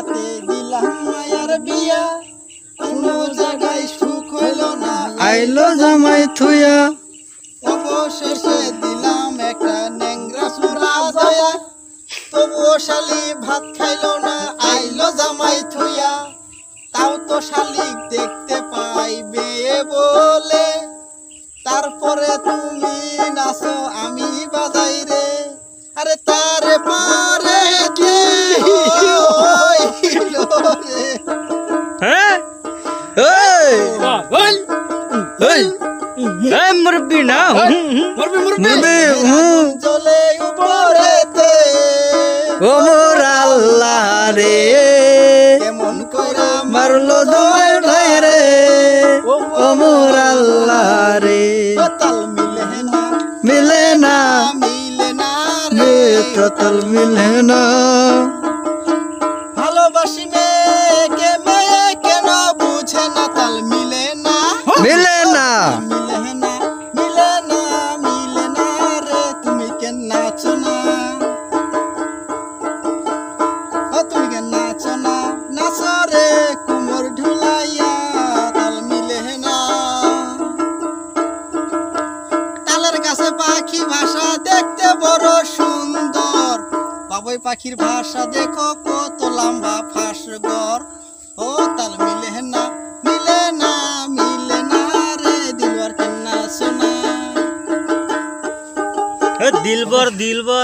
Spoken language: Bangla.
রাতে দিলাম মায়ার বিয়া, কোনো জায়গায় সুখ হইল না, আইলো জামাই থুয়া। অবশেষে দিলাম একটা ন্যাংরা সুরা জয়া, তবুও শালি ভাত খাইলো না, আইলো জামাই থুয়া। তাও তো শালিক দেখতে পাইবে বলে, তারপরে তুমি নাচো আমি বাজাই রে। আরে তারে পারে কি হইল রে? হ্যাঁ এই এই এই মুরব্বি না মুরব্বি চলে উপরেতে ও মোর আল্লাহ রে, কেমন কইরা মারলো দোয় ঠাই রে ও মোর আল্লাহ রে। তাল মিলে না, মিলে না মিলে না রে রে। তোতল মিলে না। ভালোবাসি মেয়েকে, মেয়ে কেন বুঝে না, তাল মিলে না, মিলে না মিলে না, মিলে না, মিলে না রে। তুমি কেন নাচো না, ও তুমি কেন নাচো না, নাচো রে কুমোর ঢুলাইয়া, তাল মিলে না। তালের কাছে পাখি ভাষা দেখতে বড় সুন্দর, বাবুই পাখির ভাষা দেখো কত লম্বা ফাঁস গর। ও তাল মিলে না, মিলে না, মিলে না রে, দিলবার কেন নাচো না। দিলবর দিলবর